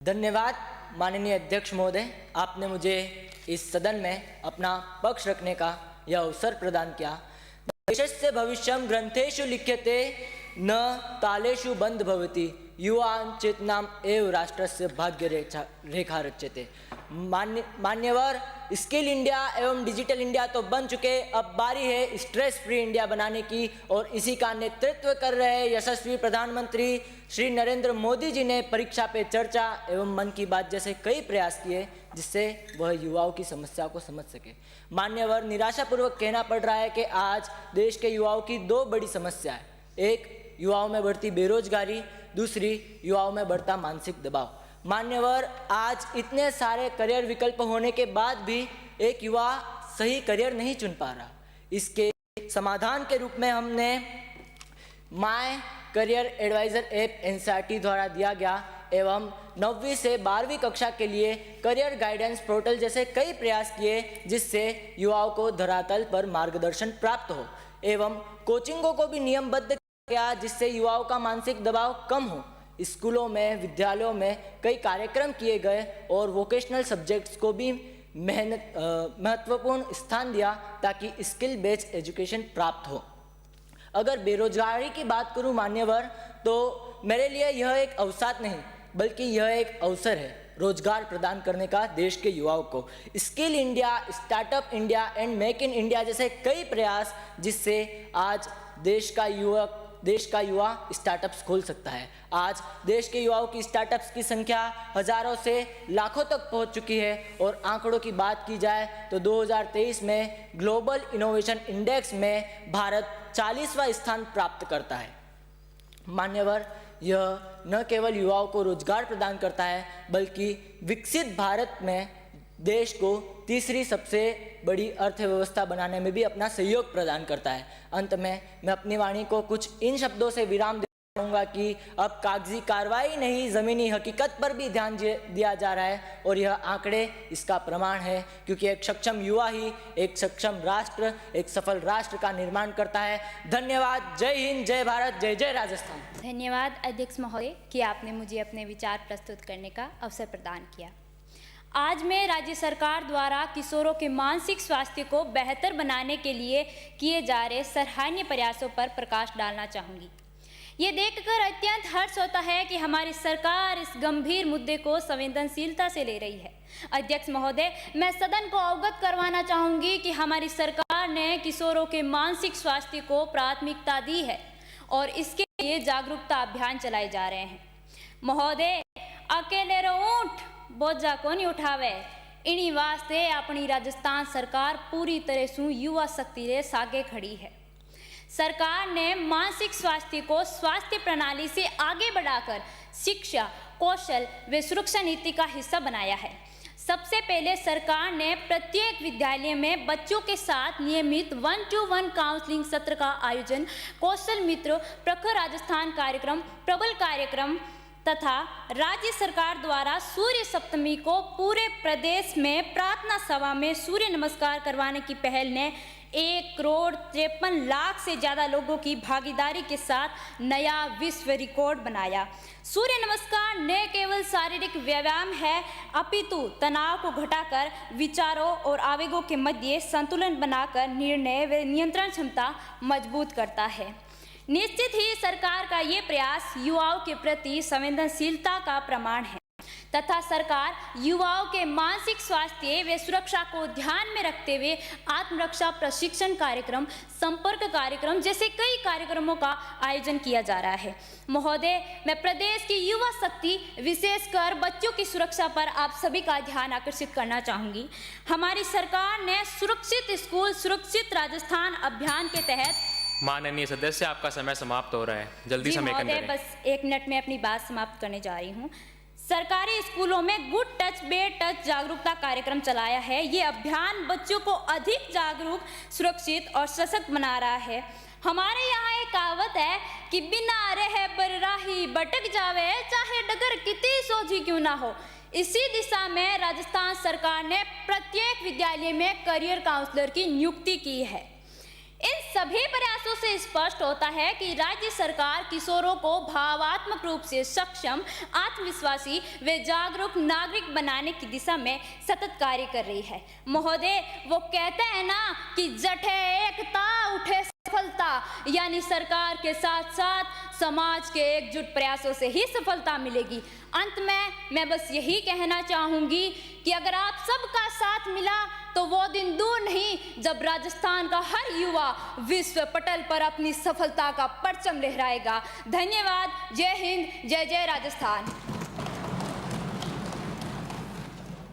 धन्यवाद माननीय अध्यक्ष महोदय, आपने मुझे इस सदन में अपना पक्ष रखने का यह अवसर प्रदान किया। देशस्य भविष्यं ग्रंथेषु लिख्यते न तालेषु बंध भवति, युवां चेतनाम एव राष्ट्रस्य भाग्य रेखा रच्यते। मान्यवर, स्किल इंडिया एवं डिजिटल इंडिया तो बन चुके, अब बारी है स्ट्रेस फ्री इंडिया बनाने की, और इसी का नेतृत्व कर रहे यशस्वी प्रधानमंत्री श्री नरेंद्र मोदी जी ने परीक्षा पे चर्चा एवं मन की बात जैसे कई प्रयास किए जिससे वह युवाओं की समस्या को समझ सके। मान्यवर, निराशापूर्वक कहना पड़ रहा है कि आज देश के युवाओं की दो बड़ी समस्या है, एक युवाओं में बढ़ती बेरोजगारी, दूसरी युवाओं में बढ़ता मानसिक दबाव। मान्यवर, आज इतने सारे करियर विकल्प होने के बाद भी एक युवा सही करियर नहीं चुन पा रहा। इसके समाधान के रूप में हमने My Career Advisor app NCERT द्वारा दिया गया एवं 9वीं से 12वीं कक्षा के लिए करियर गाइडेंस पोर्टल जैसे कई प्रयास किए जिससे युवाओं को धरातल पर मार्गदर्शन प्राप्त हो, एवं कोचिंगों को भी नियमबद्ध किया गया जिससे युवाओं का मानसिक दबाव कम हो। स्कूलों में, विद्यालयों में कई कार्यक्रम किए गए और वोकेशनल सब्जेक्ट्स को भी महत्वपूर्ण स्थान दिया ताकि स्किल बेस्ड एजुकेशन प्राप्त हो। अगर बेरोजगारी की बात करूं मान्यवर, तो मेरे लिए यह एक अवसाद नहीं बल्कि यह एक अवसर है रोजगार प्रदान करने का देश के युवाओं को। Skill India, startup India and make in India जैसे कई प्रयास जिससे आज देश का युवा स्टार्टअप्स खोल सकता है। आज देश के युवाओं की स्टार्टअप्स की संख्या हजारों से लाखों तक पहुंच चुकी है, और आंकड़ों की बात की जाए तो 2023 में ग्लोबल इनोवेशन इंडेक्स में भारत 40वां स्थान प्राप्त करता है। मान्यवर, यह न केवल युवाओं को रोजगार प्रदान करता है बल्कि विकसित भारत में देश को तीसरी सबसे बड़ी अर्थव्यवस्था बनाने में भी अपना सहयोग प्रदान करता है। अंत में मैं अपनी वाणी को कुछ इन शब्दों से विराम देना चाहूँगा कि अब कागजी कार्रवाई नहीं, ज़मीनी हकीकत पर भी ध्यान दिया जा रहा है, और यह आंकड़े इसका प्रमाण है, क्योंकि एक सक्षम युवा ही एक सक्षम राष्ट्र, एक सफल राष्ट्र का निर्माण करता है। धन्यवाद। जय हिंद, जय भारत, जय जय राजस्थान। धन्यवाद अध्यक्ष महोदय कि आपने मुझे अपने विचार प्रस्तुत करने का अवसर प्रदान किया। आज मैं राज्य सरकार द्वारा किशोरों के मानसिक स्वास्थ्य को बेहतर बनाने के लिए किए जा रहे सराहनीय प्रयासों पर प्रकाश डालना चाहूँगी। ये देखकर अत्यंत हर्ष होता है कि हमारी सरकार इस गंभीर मुद्दे को संवेदनशीलता से ले रही है। अध्यक्ष महोदय, मैं सदन को अवगत करवाना चाहूँगी कि हमारी सरकार ने किशोरों के मानसिक स्वास्थ्य को प्राथमिकता दी है और इसके लिए जागरूकता अभियान चलाए जा रहे हैं। महोदय, अकेले रो ऊंट बोझा को नहीं उठावे, इन्हीं वास्ते अपनी राजस्थान सरकार पूरी तरह से युवा शक्ति रे सागे खड़ी है। सरकार ने मानसिक स्वास्थ्य को स्वास्थ्य प्रणाली से आगे बढ़ाकर शिक्षा, कौशल व सुरक्षा नीति का हिस्सा बनाया है। सबसे पहले सरकार ने प्रत्येक विद्यालय में बच्चों के साथ नियमित 1-to-1 काउंसलिंग सत्र का आयोजन, कौशल मित्र, प्रखर राजस्थान कार्यक्रम, प्रबल कार्यक्रम तथा राज्य सरकार द्वारा सूर्य सप्तमी को पूरे प्रदेश में प्रार्थना सभा में सूर्य नमस्कार करवाने की पहल ने 1,53,00,000 से ज़्यादा लोगों की भागीदारी के साथ नया विश्व रिकॉर्ड बनाया। सूर्य नमस्कार न केवल शारीरिक व्यायाम है अपितु तनाव को घटाकर विचारों और आवेगों के मध्य संतुलन बनाकर निर्णय व नियंत्रण क्षमता मजबूत करता है। निश्चित ही सरकार का ये प्रयास युवाओं के प्रति संवेदनशीलता का प्रमाण है तथा सरकार युवाओं के मानसिक स्वास्थ्य व सुरक्षा को ध्यान में रखते हुए आत्मरक्षा प्रशिक्षण कार्यक्रम, संपर्क कार्यक्रम जैसे कई कार्यक्रमों का आयोजन किया जा रहा है। महोदय, मैं प्रदेश की युवा शक्ति विशेषकर बच्चों की सुरक्षा पर आप सभी का ध्यान आकर्षित करना चाहूँगी। हमारी सरकार ने सुरक्षित स्कूल, सुरक्षित राजस्थान अभियान के तहत। माननीय सदस्य, आपका समय समाप्त हो रहा है, जल्दी समेकन करें। बस 1 मिनट में अपनी बात समाप्त करने जा रही हूँ। सरकारी स्कूलों में गुड टच बेड टच जागरूकता कार्यक्रम चलाया है। ये अभियान बच्चों को अधिक जागरूक, सुरक्षित और सशक्त बना रहा है। हमारे यहाँ एक कहावत है कि बिना रहे बरराही भटक जावे, चाहे डगर कितनी सोझी क्यों ना हो। इसी दिशा में राजस्थान सरकार ने प्रत्येक विद्यालय में करियर काउंसलर की नियुक्ति की है। इन सभी प्रयासों से स्पष्ट होता है कि राज्य सरकार किशोरों को भावात्मक रूप से सक्षम, आत्मविश्वासी व जागरूक नागरिक बनाने की दिशा में सतत कार्य कर रही है। महोदय, वो कहते हैं ना कि जठे एकता उठे सफलता, यानी सरकार के साथ साथ समाज के एकजुट प्रयासों से ही सफलता मिलेगी। अंत में मैं बस यही कहना चाहूंगी कि अगर आप सबका साथ मिला तो वो दिन दूर नहीं जब राजस्थान का हर युवा विश्व पटल पर अपनी सफलता का परचम लहराएगा। धन्यवाद। जय हिंद, जय जय राजस्थान।